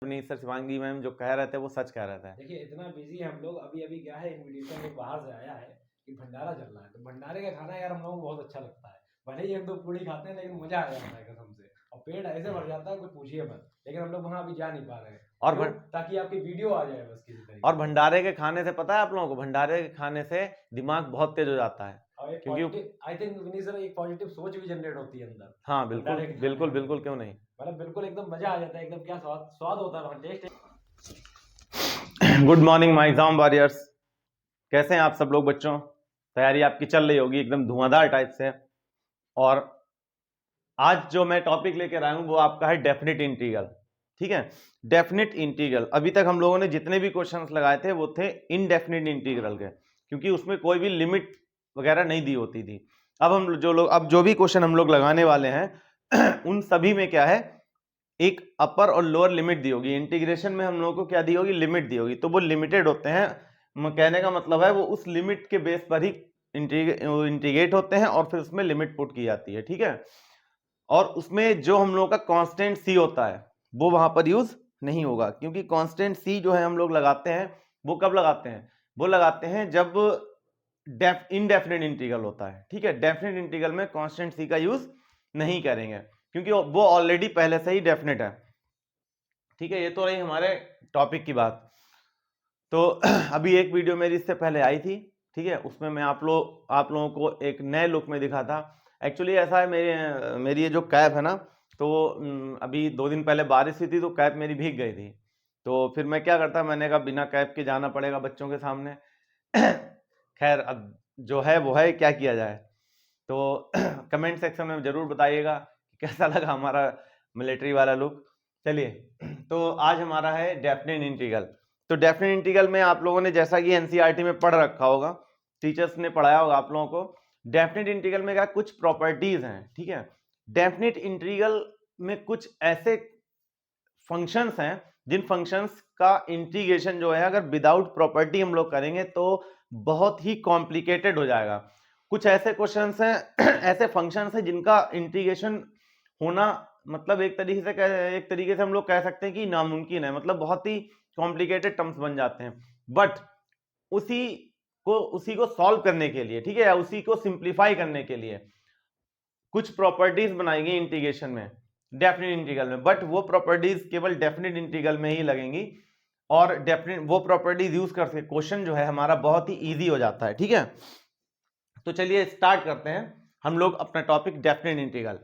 अपनी sir Shivangi ma'am जो कह रहे थे वो सच कह रहे थे। देखिए इतना बिजी है हम लोग, अभी अभी क्या है, इनविटेशन एक बाहर से आया है कि भंडारा चल रहा है, तो भंडारे का खाना यार हम लोगों को बहुत अच्छा लगता है। भले ही एक दो पूड़ी खाते हैं लेकिन मजा आ जाता है कसम से, और पेट ऐसे भर जाता है कुछ पूछिए मत। लेकिन हम लोग वहां अभी जा नहीं पा रहे हैं। और क्यों? ताकि आपकी वीडियो आ जाए बस किसी तरीके और से। भंडारे के खाने से पता है आप लोगों को, भंडारे के खाने से दिमाग बहुत तेज हो जाता है, और एक क्योंकि positive, I think Vineet sir, एक पॉजिटिव सोच भी जनरेट होती है अंदर हाँ बिल्कुल भंडारे के खाने बिल्कुल खाने बिल्कुल, से। क्यों नहीं। मतलब बिल्कुल एकदम मजा आ जाता है, एकदम क्या स्वाद स्वाद होता है वहाँ, taste. Good morning my exam warriors, कैसे हैं आप सब लोग बच्चों। तैयारी आपकी चल रही होगी एकदम धुआंधार टाइप से। और आज जो मैं टॉपिक लेकर आया हूं वो आपका है डेफिनेट इंटीग्रल। ठीक है, डेफिनेट इंटीग्रल। अभी तक हम लोगों ने जितने भी क्वेश्चंस लगाए थे वो थे इनडेफिनेट इंटीग्रल के, क्योंकि उसमें कोई भी लिमिट वगैरह नहीं दी होती थी। अब जो भी क्वेश्चन हम लोग लगाने वाले हैं उन सभी में क्या है, एक अपर और लोअर लिमिट दी होगी। इंटीग्रेशन में हम लोगों को क्या दी होगी, लिमिट दी होगी, तो वो लिमिटेड होते हैं। कहने का मतलब है वो उस लिमिट के बेस पर ही इंटीग्रेट होते हैं और फिर उसमें लिमिट पुट की जाती है। ठीक है, और उसमें जो हम लोग का कांस्टेंट सी होता है वो वहां पर यूज नहीं होगा, क्योंकि कांस्टेंट सी जो है हम लोग लगाते हैं वो कब लगाते हैं, वो लगाते हैं जब इनडेफिनेट इंटीग्रल होता है। ठीक है, डेफिनेट इंटीग्रल में कांस्टेंट सी का यूज नहीं करेंगे, क्योंकि वो ऑलरेडी पहले से ही डेफिनेट है। ठीक है, ये तो रही हमारे टॉपिक की बात। तो अभी एक वीडियो मेरी इससे पहले आई थी, ठीक है, उसमें मैं आप लोगों को एक नए लुक में दिखा था। एक्चुअली ऐसा है, मेरी ये जो कैप है ना, तो अभी 2 दिन पहले बारिश हुई थी तो कैप मेरी भीग गई थी। तो फिर मैं क्या करता, मैंने कहा बिना कैप के जाना पड़ेगा बच्चों के सामने। खैर अब जो है वो है, क्या किया जाए। तो कमेंट सेक्शन में जरूर बताइएगा कि कैसा लगा हमारा मिलिट्री वाला लुक। चलिए, तो आज हमारा है डेफिनेट इंटीग्रल। तो डेफिनेट इंटीग्रल में आप लोगों ने जैसा कि एनसीईआरटी में पढ़ रखा होगा, टीचर्स ने पढ़ाया होगा आप लोगों को, डेफिनेट इंटीग्रल में क्या कुछ प्रॉपर्टीज हैं। ठीक है, डेफिनेट इंटीग्रल में कुछ ऐसे फंक्शंस हैं जिन फंक्शंस का इंटीग्रेशन जो है अगर विदाउट प्रॉपर्टी हम लोग करेंगे तो बहुत ही कॉम्प्लिकेटेड हो जाएगा। कुछ ऐसे क्वेश्चंस हैं ऐसे फंक्शंस हैं जिनका इंटीग्रेशन होना मतलब एक तरीके से हम लोग कह सकते हैं कि नामुमकिन है, मतलब बहुत ही कॉम्प्लिकेटेड टर्म्स बन जाते हैं। बट उसी उसी को सॉल्व करने के लिए, ठीक है, या उसी को सिंप्लीफाई करने के लिए कुछ प्रॉपर्टीज बनाई गई इंटीग्रेशन में, डेफिनेट इंटीग्रल में। बट वो प्रॉपर्टीज केवल डेफिनेट इंटीग्रल में ही लगेंगी, और डेफिनेट वो प्रॉपर्टीज यूज करके क्वेश्चन जो है हमारा बहुत ही इजी हो जाता है। ठीक है, तो चलिए स्टार्ट करते हैं हम लोग अपना टॉपिक डेफिनेट इंटीग्रल।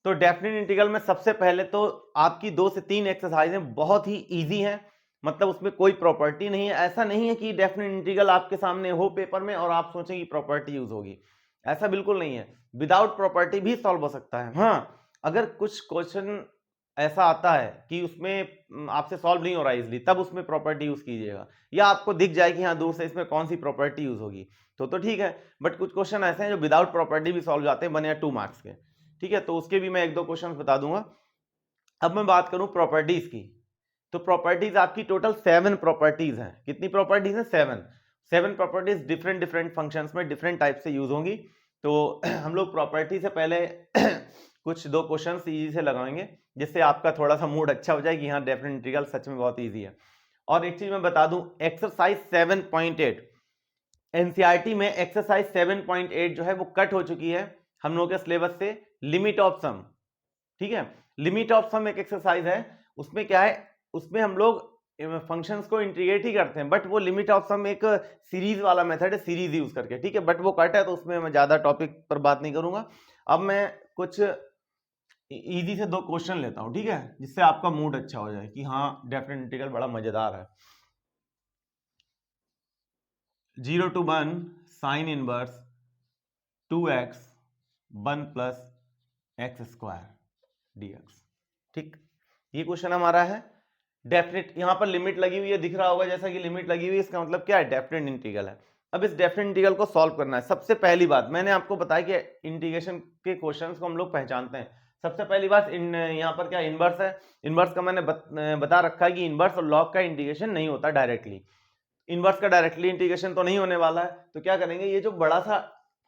तो डेफिनेट इंटीग्रल में सबसे पहले तो आपकी 2 से 3 एक्सरसाइजें बहुत ही इजी हैं, मतलब उसमें कोई प्रॉपर्टी नहीं है। ऐसा नहीं है कि डेफिनेट इंटीग्रल आपके सामने हो पेपर में और आप सोचें कि प्रॉपर्टी यूज होगी, ऐसा बिल्कुल नहीं है। विदाउट प्रॉपर्टी भी सॉल्व हो सकता है। हाँ, अगर कुछ क्वेश्चन ऐसा आता है कि उसमें आपसे सॉल्व नहीं हो रहा है इजिली, तब उसमें प्रॉपर्टी यूज कीजिएगा, या आपको दिख जाए कि हाँ दूर से इसमें कौन सी प्रॉपर्टी यूज होगी तो ठीक है। बट कुछ क्वेश्चन ऐसे हैं जो विदाउट प्रॉपर्टी भी सॉल्व जाते हैं 1 या 2 मार्क्स के। ठीक है, तो उसके भी मैं 1-2 क्वेश्चन बता दूंगा। अब मैं बात करूं प्रॉपर्टीज की, तो प्रॉपर्टीज आपकी टोटल 7 प्रॉपर्टीज हैं। कितनी प्रॉपर्टीज हैं? 7 प्रॉपर्टीज डिफरेंट डिफरेंट फंक्शंस में डिफरेंट टाइप से यूज होंगी। तो हम लोग प्रॉपर्टी से पहले कुछ 2 क्वेश्चन इजी से लगाएंगे, जिससे आपका थोड़ा सा मूड अच्छा हो जाए कि हाँ डेफिनेट इंटीग्रल सच में बहुत ईजी है। और एक चीज मैं बता दूं, एक्सरसाइज 7.8 एनसीईआरटी में एक्सरसाइज 7.8 जो है वो कट हो चुकी है हम लोग के सिलेबस से, लिमिट ऑफ सम। ठीक है, लिमिट ऑफ सम एक एक्सरसाइज है, उसमें क्या है, उसमें हम लोग फंक्शंस को इंटीग्रेट ही करते हैं, बट वो लिमिट ऑफ सम एक सीरीज वाला मेथड है, सीरीज यूज करके। ठीक है, बट वो कट है तो उसमें मैं ज्यादा टॉपिक पर बात नहीं करूंगा। अब मैं कुछ इजी से 2 क्वेश्चन लेता हूं, ठीक है, जिससे आपका मूड अच्छा हो जाए कि हाँ डेफिनेट इंटीग्रल बड़ा मजेदार है। 0 to 1 sine inverse 2x 1 plus x square dx। ठीक, ये क्वेश्चन हमारा है डेफिनेट। यहां पर लिमिट लगी हुई है, दिख रहा होगा जैसा कि लिमिट लगी हुई है, इसका मतलब क्या है, डेफिनेट इंटीग्रल है। अब इस डेफिनेट इंटीग्रल को सॉल्व करना है। सबसे पहली बात मैंने आपको बताया कि इंटीग्रेशन के क्वेश्चंस को हम लोग पहचानते हैं। सबसे पहली बात यहाँ पर क्या इनवर्स है। इनवर्स का मैंने बता रखा है कि इनवर्स और लॉग का इंटीग्रेशन नहीं होता डायरेक्टली। इनवर्स का डायरेक्टली इंटीग्रेशन तो नहीं होने वाला है, तो क्या करेंगे, ये जो बड़ा सा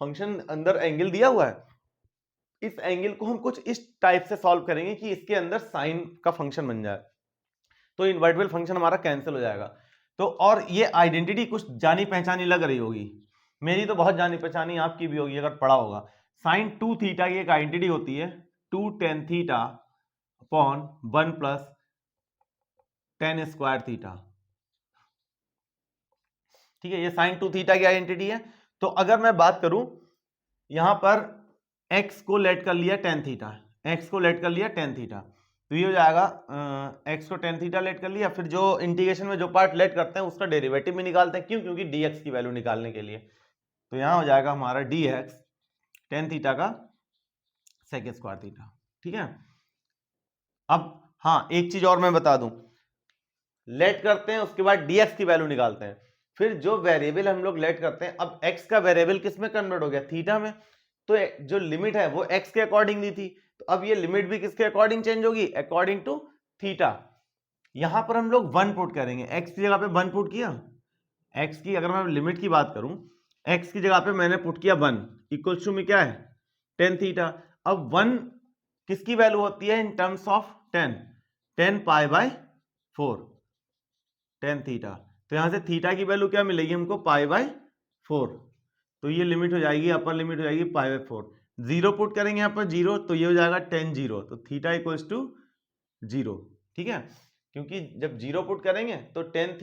फंक्शन अंदर एंगल दिया हुआ है, इस एंगल को हम कुछ इस टाइप से सॉल्व करेंगे कि इसके अंदर साइन का फंक्शन बन जाए। तो इनवर्टिबल फंक्शन हमारा कैंसिल हो जाएगा। तो और ये आइडेंटिटी कुछ जानी पहचानी लग रही होगी, मेरी तो बहुत जानी पहचानी, आपकी भी होगी अगर पढ़ा होगा। साइन 2 थीटा की एक आइडेंटिटी होती है 2 tan theta upon 1 plus tan square theta. ठीक है, ये साइन 2 थीटा की आइडेंटिटी है। तो अगर मैं बात करूं यहां पर x को लेट कर लिया tan थीटा, x को लेट कर लिया tan थीटा, तो ये हो जाएगा x को tan थीटा लेट कर लिया, फिर जो इंटीग्रेशन में जो पार्ट लेट करते हैं उसका डेरिवेटिव भी निकालते हैं, क्यों? क्योंकि dx की वैल्यू निकालने के लिए। तो यहां हो जाएगा हमारा dx tan थीटा का सेक स्क्वायर थीटा। ठीक है, अब हाँ एक चीज और मैं बता दूं, लेट करते हैं उसके बाद dx की वैल्यू निकालते हैं, फिर जो वेरिएबल हम लोग लेट करते हैं, अब x का वेरिएबल किस में कन्वर्ट हो गया? थीटा में। तो जो लिमिट है वो x के अकॉर्डिंग दी थी, तो अब ये लिमिट भी किसके अकॉर्डिंग चेंज होगी? According to theta. यहां पर हम लोग 1 पुट करेंगे, x की जगह पे 1 पुट किया, x की अगर मैं लिमिट की बात करूं, x की जगह पे मैंने पुट किया 1 इक्वल्स टू में क्या है? tan theta. अब 1 किसकी वैल्यू होती है in terms of tan pi by 4 tan theta. तो यहां से थीटा की वैल्यू क्या मिलेगी हमको? Pi by 4। तो ये लिमिट हो जाएगी, अपर लिमिट हो जाएगी पाई बाय 4। जीरो पुट करेंगे यहाँ पर 0, तो ये हो जाएगा tan 0, तो थीटा इक्वल्स टू 0। ठीक है, क्योंकि जब 0 पुट करेंगे तो tan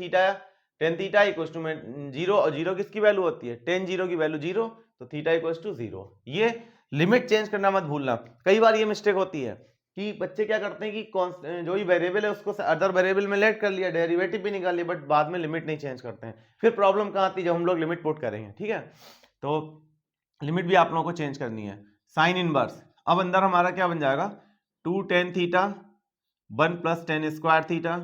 थीटा इक्वल्स टू में 0, और 0 किसकी वैल्यू होती है? tan 0 की वैल्यू 0, तो थीटा इक्वल्स टू 0। ये लिमिट चेंज करना मत भूलना। कई बार ये मिस्टेक होती है कि बच्चे क्या करते हैं कि जो ही वेरिएबल है उसको अदर वेरिएबल में लेट कर लिया, डेरिवेटिव भी निकाल लिया, बट बाद में लिमिट नहीं चेंज करते हैं। फिर प्रॉब्लम कहाँ आती है? जब हम लोग लिमिट पुट करेंगे। ठीक है, तो लिमिट भी आप लोगों को चेंज करनी है। साइन इनवर्स, अब अंदर हमारा क्या बन जाएगा? 2 tan theta 1 plus tan square theta.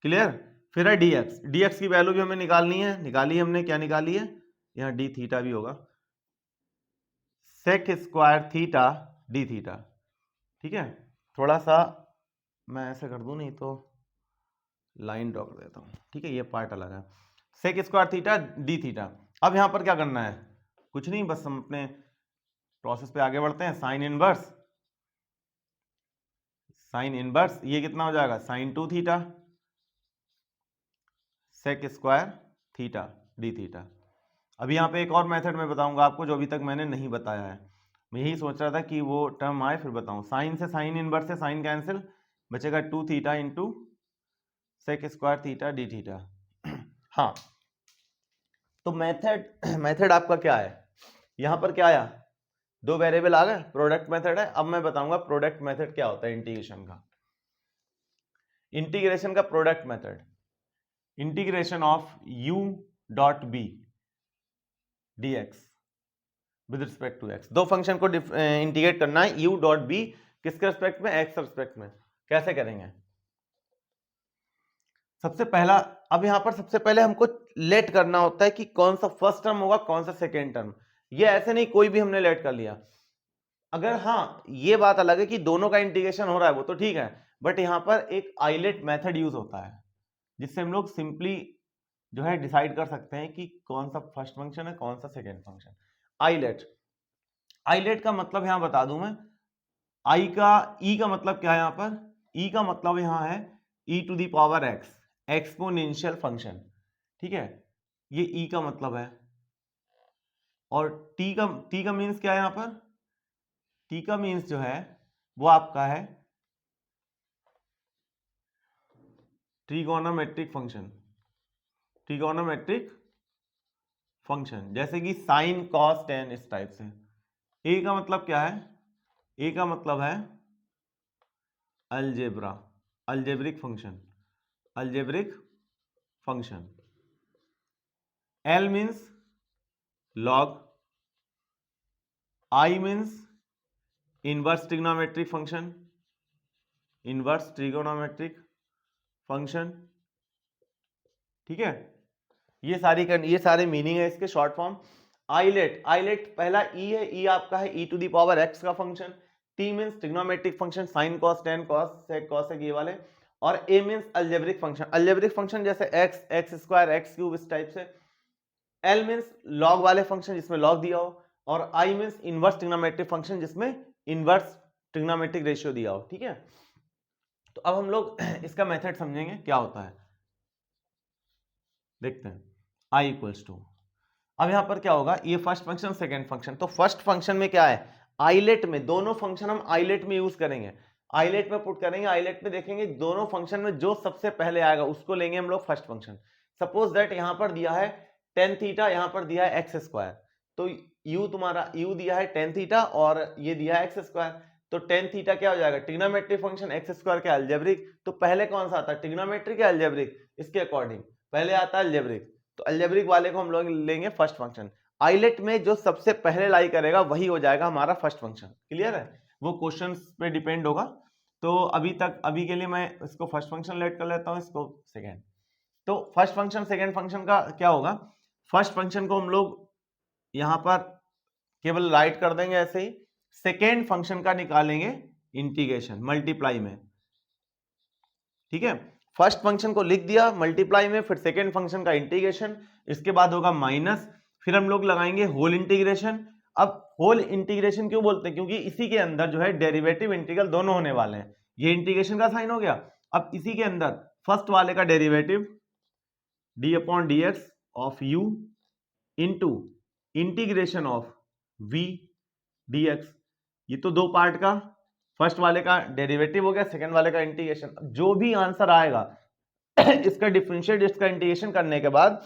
Clear? फिर है dx की वैल्यू भी हमें निकालनी है, निकाली हमने, क्या निकाली है? यहाँ d थीटा भी होगा, sec square theta d theta. ठीक है, थोड़ा सा मैं ऐसे कर दूं, नहीं तो लाइन ड्रॉ कर देता हूं। ठीक है, ये पार्ट अलग है, sec square theta d theta. अब यहां पर क्या करना है? कुछ नहीं, बस हम अपने प्रोसेस पे आगे बढ़ते हैं। साइन इनवर्स ये कितना हो जाएगा? Sine 2 theta sec square theta d theta. अभी यहाँ पे एक और मेथड मैं बताऊंगा आपको जो अभी तक मैंने नहीं बताया है, मैं यही सोच रहा था कि वो टर्म आए फिर बताऊं। साइन से साइन इनवर्स से साइन कैंसिल, बचेगा 2 theta into sec square theta d theta. हाँ, तो मेथड आपका क्या है? यहां पर क्या आया? 2 वेरिएबल आ गए, प्रोडक्ट मेथड है। अब मैं बताऊंगा प्रोडक्ट मेथड क्या होता है इंटीग्रेशन का। इंटीग्रेशन का product method, integration of u dot b dx with respect to x। दो फंक्शन को इंटीग्रेट करना है, u डॉट b किसके रिस्पेक्ट में? x रिस्पेक्ट में। कैसे करेंगे? सबसे पहला, अब यहां पर सबसे पहले हमको लेट करना होता है कि कौन सा फर्स्ट टर्म होगा, कौन सा सेकेंड टर्म। ये ऐसे नहीं कोई भी हमने लेट कर लिया। अगर हाँ ये बात अलग है कि दोनों का इंटीग्रेशन हो रहा है वो तो ठीक है, बट यहां पर एक आइलेट मेथड यूज होता है जिससे हम लोग सिंपली जो है डिसाइड कर सकते हैं कि कौन सा फर्स्ट फंक्शन है, कौन सा सेकेंड फंक्शन। आइलेट का मतलब यहां बता दूं मैं, ई का मतलब क्या है? यहां पर ई का मतलब यहां है e to the power x, exponential function. ठीक है, ये ई का मतलब है। और टी का मीन्स क्या है? यहां पर टी का मीन्स जो है वो आपका है ट्रिगोनोमेट्रिक फंक्शन, जैसे कि साइन कॉस टेन, इस टाइप से। ए का मतलब क्या है? ए का मतलब है algebraic function. L means log, I means inverse trigonometric function. ठीक है, ये सारे मीनिंग है इसके, शॉर्ट फॉर्म। आइलेट पहला ई है, ई आपका है e to the power x का function. T means trigonometric function, sine cos tan cos sec cosec ये वाले। और ए मींस अल्जेब्रिक फंक्शन जैसे x स्क्वायर x क्यूब, इस टाइप से। एल मींस लॉग वाले फंक्शन जिसमें लॉग दिया हो, और I means inverse trigonometric function जिसमें इनवर्स ट्रिग्नोमेट्रिक रेशियो दिया हो। ठीक है, तो अब हम लोग इसका मेथड समझेंगे क्या होता है, देखते हैं। i इक्वल्स टू, अब यहां पर क्या होगा, ये फर्स्ट फंक्शन सेकंड फंक्शन, तो फर्स्ट फंक्शन में क्या है, आइलेट में, दोनों फंक्शन हम आइलेट में यूज करेंगे, आइलेट में पुट करेंगे, आइलेट में देखेंगे दोनों फंक्शन में जो सबसे पहले आएगा उसको लेंगे हम लोग फर्स्ट फंक्शन। सपोज दैट यहां पर दिया है टेन थीटा, यहां पर दिया है एक्स स्क्वायर, तो u तुम्हारा u दिया है टेन थीटा और ये दिया है एक्स स्क्वायर, तो टेन थीटा क्या हो जाएगा, ट्रिग्नोमेट्रिक फंक्शन, एक्स स्क्वायर क्या अलजेब्रिक, तो पहले कौन सा आता है, ट्रिग्नोमेट्रिक या अलजेब्रिक, इसके अकॉर्डिंग पहले आता है अलजेब्रिक, तो अलजेब्रिक वाले को हम लोग लेंगे फर्स्ट फंक्शन। आइलेट में जो सबसे पहले लाई करेगा वही हो जाएगा हमारा फर्स्ट फंक्शन, क्लियर है, वो क्वेश्चंस पे डिपेंड होगा। तो अभी के लिए मैं इसको फर्स्ट फंक्शन लेट कर लेता हूं, इसको सेकेंड। तो फर्स्ट फंक्शन सेकेंड फंक्शन का क्या होगा, फर्स्ट फंक्शन को हम लोग यहां पर केवल राइट कर देंगे ऐसे ही, सेकेंड फंक्शन का निकालेंगे इंटीग्रेशन मल्टीप्लाई में, ठीक है, फर्स्ट फंक्शन को लिख दिया मल्टीप्लाई में, फिर सेकेंड फंक्शन का इंटीग्रेशन, इसके बाद होगा माइनस, फिर हम लोग लगाएंगे होल इंटीग्रेशन। अब होल इंटीग्रेशन क्यों बोलते हैं, क्योंकि इसी के अंदर जो है डेरिवेटिव इंटीग्रल दोनों होने वाले हैं, ये इंटीग्रेशन का साइन हो गया। अब इसी के अंदर फर्स्ट वाले का derivative d upon d x of u into integration of v d x, ये तो दो पार्ट का, फर्स्ट वाले का डेरिवेटिव हो गया, सेकंड वाले का इंटीग्रेशन। जो भी आंसर आएगा इसका डिफरेंशिएट, इसका इंटीग्रेशन करने के बाद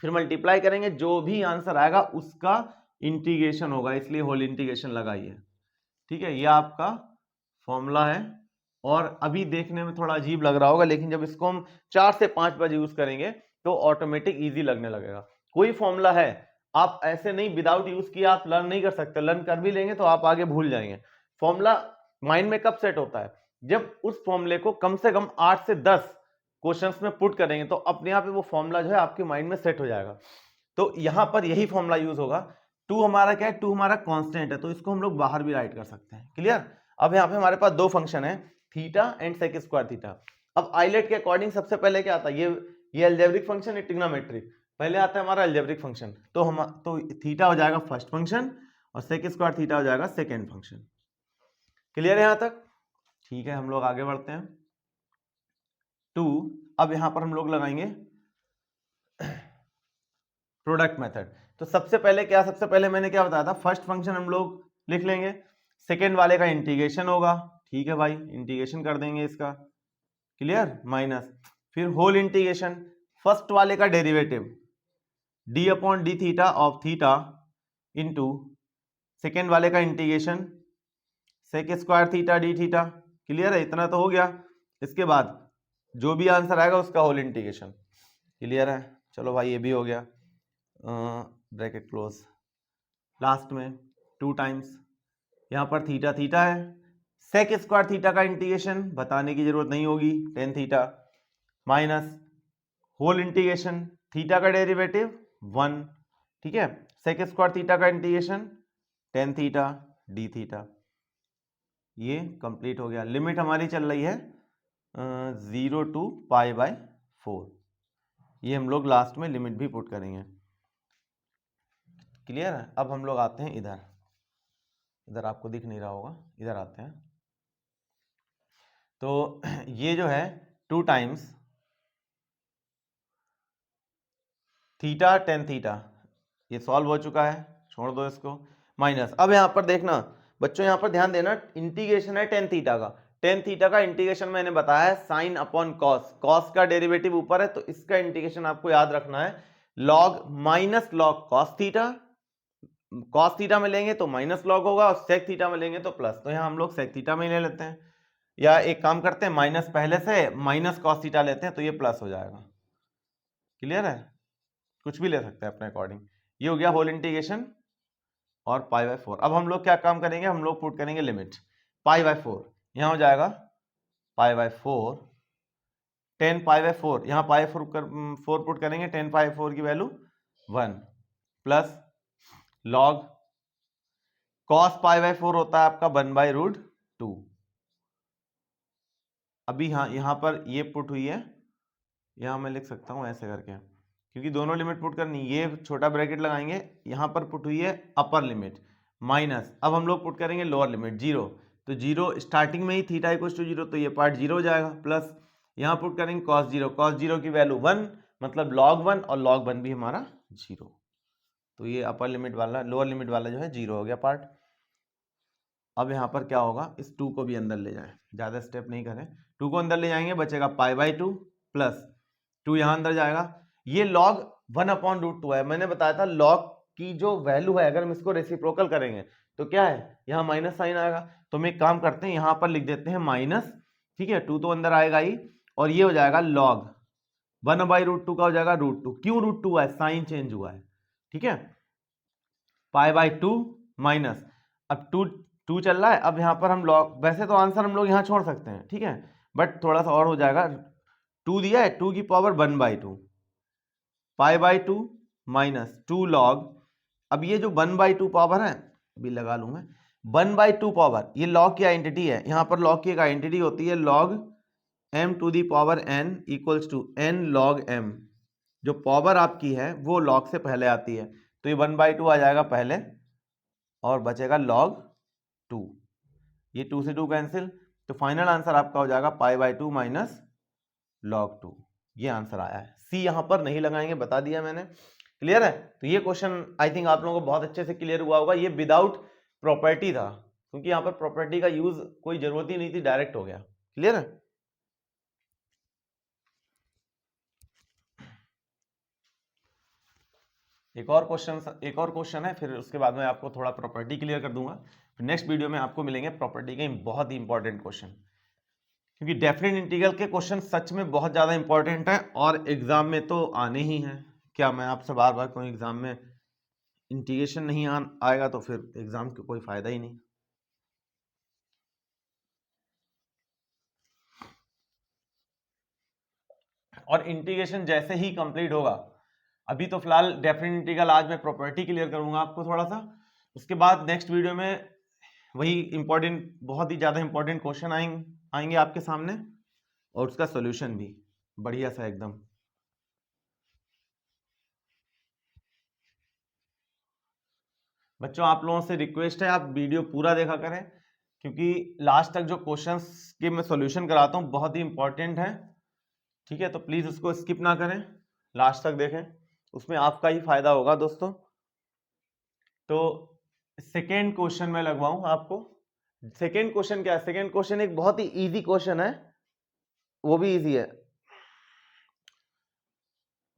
फिर मल्टीप्लाई करेंगे, जो भी आंसर आएगा उसका इंटीग्रेशन होगा, इसलिए होल इंटीग्रेशन लगाइए, ठीक है, ये आपका फॉर्मूला है। और अभी देखने में थोड़ा अजीब लग रहा होगा, लेकिन जब इसको हम 4 से 5 बार यूज करेंगे तो ऑटोमेटिक इजी लगने लगेगा। कोई फॉर्मूला है आप ऐसे नहीं विदाउट यूज किया आप लर्न नहीं कर सकते, लर्न कर भी लेंगे तो आप आगे भूल जाएंगे। फॉर्मूला माइंड में कब सेट होता है, जब उस फॉर्मूले को कम से कम 8 से 10 क्वेश्चंस में पुट करेंगे तो अपने आप वो फॉर्मूला जो है आपके माइंड में सेट हो जाएगा। तो यहां पर यही फॉर्मूला यूज होगा। टू हमारा क्या है, टू हमारा कांस्टेंट है, तो इसको हम लोग बाहर भी राइट कर सकते हैं, क्लियर। अब यहाँ पे हमारे पास दो फंक्शन है, theta and sec square theta. अब आइलेट के अकॉर्डिंग सबसे पहले क्या आता है, ये अलजेब्रिक फंक्शन है, ट्रिग्नोमेट्रिक, पहले आता है हमारा अलजेब्रिक फंक्शन, तो थीटा हो जाएगा फर्स्ट फंक्शन और सेक स्क्वायर थीटा हो जाएगा सेकेंड फंक्शन, क्लियर है यहां तक, ठीक है। हम लोग आगे बढ़ते हैं। टू, अब यहां पर हम लोग लगाएंगे प्रोडक्ट मेथड। तो सबसे पहले मैंने क्या बताया था, फर्स्ट फंक्शन हम लोग लिख लेंगे, सेकेंड वाले का इंटीग्रेशन होगा, ठीक है भाई, इंटीग्रेशन कर देंगे इसका, क्लियर, माइनस, फिर होल इंटीग्रेशन, फर्स्ट वाले का derivative d upon d theta of theta into second वाले का integration sec square theta d theta, clear है, इतना तो हो गया। इसके बाद जो भी आंसर आएगा उसका होल इंटीग्रेशन, क्लियर है, चलो भाई ये भी हो गया, ब्रैकेट क्लोज। लास्ट में टू टाइम्स, यहां पर थीटा थीटा है, सेक स्क्वायर थीटा का इंटीग्रेशन बताने की जरूरत नहीं होगी, tan theta, minus whole integration, theta का डेरिवेटिव 1, ठीक है, सेक स्क्वायर थीटा का integration tan theta d theta, ये कंप्लीट हो गया। लिमिट हमारी चल रही है 0 to π/4, ये हम लोग लास्ट में लिमिट भी पुट करेंगे, क्लियर है। अब हम लोग आते हैं इधर आपको दिख नहीं रहा होगा, इधर आते हैं। तो ये जो है 2 टाइम्स थीटा टेन थीटा, ये सॉल्व हो चुका है, छोड़ दो इसको, माइनस। अब यहां पर देखना बच्चों, यहां पर ध्यान देना, इंटीग्रेशन है टेन थीटा का, टेन थीटा का इंटीग्रेशन मैंने बताया है साइन अपॉन कॉस, कॉस का डेरिवेटिव ऊपर है तो इसका इंटीग्रेशन आपको याद रखना है log minus log cos theta, cos theta में लेंगे तो माइनस लॉग होगा और सेक थीटा में लेंगे तो प्लस, तो यहां हम लोग सेक थीटा में ले लेते हैं, या एक काम करते हैं माइनस पहले से माइनस कॉस थीटा लेते हैं तो ये प्लस हो जाएगा, क्लियर है, कुछ भी ले सकते हैं अपने अकॉर्डिंग। ये हो गया होल इंटीग्रेशन और π/4। अब हम लोग क्या काम करेंगे, हम लोग पुट करेंगे लिमिट π/4, यहां हो जाएगा π/4, 10 π/4, यहां π/4 पुट करेंगे, 10 π/4 की वैल्यू 1 प्लस लॉग cos π/4 होता है आपका 1/√2। अभी यहां पर ये पुट हुई है, यहां मैं लिख सकता हूं ऐसे करके, क्योंकि दोनों लिमिट पुट करनी, ये छोटा ब्रैकेट लगाएंगे, यहां पर पुट हुई है अपर लिमिट माइनस, अब हम लोग पुट करेंगे लोअर लिमिट 0, तो 0 स्टार्टिंग में ही थीटा इक्वल टू 0, तो ये पार्ट 0 हो जाएगा, प्लस यहाँ पुट करेंगे cos 0 की वैल्यू 1, मतलब log 1, और log 1 भी हमारा 0, तो ये अपर लिमिट वाला लोअर लिमिट वाला जो है 0 हो गया पार्ट। अब यहाँ पर क्या होगा, इस 2 को भी अंदर ले जाएं, ज़्यादा स्टेप नहीं करें, 2 को अंदर ले जाएंगे, बचेगा π/2 प्लस 2 यहाँ अंदर जाएगा, ये log 1/√2 है। मैंने बताया था log की जो वैल्यू है अगर हम इसको रेसिप्रोकल करेंगे तो क्या है, यहाँ माइनस साइन आएगा, तो हम एक काम करते हैं यहाँ पर लिख देते हैं माइनस, ठीक है, 2 तो अंदर आएगा ही, और ये हो जाएगा log 1/√2 का हो जाएगा √2, क्यों √2 है, साइन चेंज हुआ है, ठीक है, π/2 माइनस, अब 2 चल रहा है, अब यहाँ पर हम लॉग, वैसे तो आंसर हम लोग यहाँ छोड़ सकते हैं, ठीक है, बट थोड़ा सा और हो जाएगा, 2 दिया है, 2 की पावर 1/2, π/2 माइनस 2 log, अब ये जो 1/2 पावर है, अभी लगा लूँ मैं, 1/2 पावर, ये log की आइडेंटिटी है, यहाँ पर log की एक आइडेंटिटी होती है log m⁴n equals to n log m, जो पावर आपकी है वो log से पहले आती है, तो ये 1/2 आ जाएगा पहले, और बचेगा log 2, ये 2 से 2 कैंसिल, तो फाइनल आंसर आपका हो जाएगा π/2 माइनस log 2, ये आंसर आया है। सी यहाँ पर नहीं लगाएंगे, बता दिया मैंने, क्लियर है। तो ये क्वेश्चन आई थिंक आप लोगों को बहुत अच्छे से क्लियर हुआ होगा, ये विदाउट प्रॉपर्टी था, क्योंकि यहाँ पर प्रॉपर्टी का यूज कोई जरूरत ही नहीं थी, डायरेक्ट हो गया, क्लियर है। एक और क्वेश्चन है, फिर उसके बाद में आपको थोड़ा प्रॉपर्टी क्लियर कर दूंगा, फिर नेक्स्ट वीडियो में आपको मिलेंगे प्रॉपर्टी के बहुत ही इंपॉर्टेंट क्वेश्चन, क्योंकि डेफिनेट इंटीग्रल के क्वेश्चन सच में बहुत ज़्यादा इंपॉर्टेंट है और एग्जाम में तो आने ही हैं। क्या मैं आपसे बार बार कोई एग्जाम में इंटीग्रेशन नहीं आएगा तो फिर एग्जाम का कोई फायदा ही नहीं। और इंटीग्रेशन जैसे ही कंप्लीट होगा, अभी तो फिलहाल डेफिनेट इंटीग्रल आज मैं प्रॉपर्टी क्लियर करूंगा आपको थोड़ा सा, उसके बाद नेक्स्ट वीडियो में वही इंपॉर्टेंट, बहुत ही ज़्यादा इंपॉर्टेंट क्वेश्चन आएंगे आपके सामने, और उसका सोल्यूशन भी बढ़िया सा एकदम। बच्चों आप लोगों से रिक्वेस्ट है, आप वीडियो पूरा देखा करें, क्योंकि लास्ट तक जो क्वेश्चंस के मैं सॉल्यूशन कराता हूँ बहुत ही इंपॉर्टेंट है, ठीक है, तो प्लीज उसको स्किप ना करें, लास्ट तक देखें, उसमें आपका ही फायदा होगा दोस्तों। तो सेकेंड क्वेश्चन में लगवाऊं आपको, सेकेंड क्वेश्चन क्या है, सेकेंड क्वेश्चन एक बहुत ही इजी क्वेश्चन है, वो भी इजी है,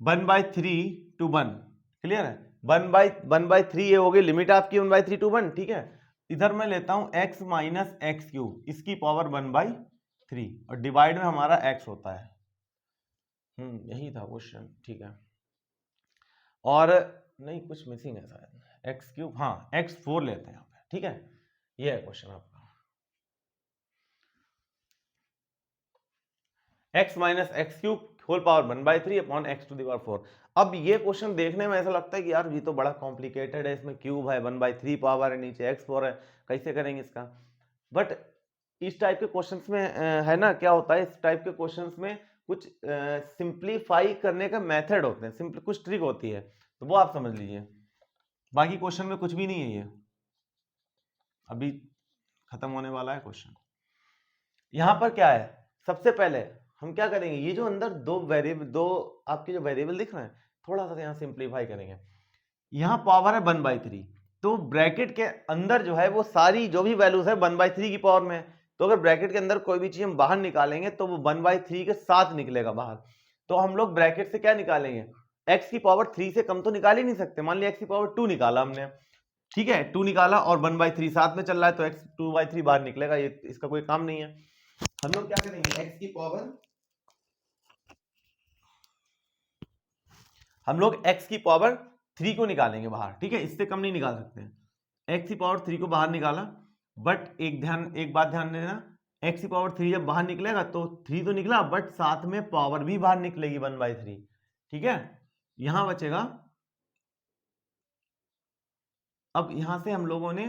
1/3 to 1, क्लियर है, 1/3 ये हो गई लिमिट आपकी 1/3 to 1, ठीक है, इधर मैं लेता हूं x माइनस एक्स क्यूब, इसकी पावर 1/3, और डिवाइड में हमारा x होता है, यही था क्वेश्चन, ठीक है, और नहीं कुछ मिसिंग है शायद, एक्स क्यूब, हाँ x4 लेते हैं यहाँ पे, ठीक है, ये है क्वेश्चन आपका, x minus x cube whole power 1/3 upon x to the power 4। अब ये क्वेश्चन देखने में ऐसा लगता है कि यार ये तो बड़ा कॉम्प्लिकेटेड है, इसमें क्यूब है, 1/3 पावर है, नीचे x4 है, कैसे करेंगे इसका, बट इस टाइप के क्वेश्चंस में है ना, क्या होता है इस टाइप के क्वेश्चंस में कुछ सिंप्लीफाई करने का मेथड होते हैं, सिंपल कुछ ट्रिक होती है, तो वो आप समझ लीजिए, बाकी क्वेश्चन में कुछ भी नहीं है, ये अभी खत्म होने वाला है क्वेश्चन। यहां पर क्या है, सबसे पहले हम क्या करेंगे, ये जो अंदर दो आपके जो वेरिएबल दिख रहे हैं, थोड़ा सा यहाँ सिंप्लीफाई करेंगे, यहाँ पावर है 1/3, तो ब्रैकेट के अंदर जो है वो सारी जो भी वैल्यूज है 1/3 की पावर में है, तो अगर ब्रैकेट के अंदर कोई भी चीज हम बाहर निकालेंगे तो वो 1/3 के साथ निकलेगा बाहर, तो हम लोग ब्रैकेट से क्या निकालेंगे, x की पावर 3 से कम तो निकाल ही नहीं सकते, मान लिया x की पावर 2 निकाला हमने, ठीक है, 2 निकाला और 1/3 साथ में चल रहा है, तो x 2/3 बाहर निकलेगा, ये इसका कोई काम नहीं है। हम लोग क्या करेंगे, x की पावर, हम लोग x की पावर 3 को निकालेंगे बाहर, ठीक है, इससे कम नहीं निकाल सकते, x की पावर 3 को बाहर निकाला, बट एक बात ध्यान देना, x की पावर 3 जब बाहर निकलेगा तो 3 तो निकला, बट साथ में पावर भी बाहर निकलेगी 1/3, ठीक है, यहां बचेगा, अब यहां से हम लोगों ने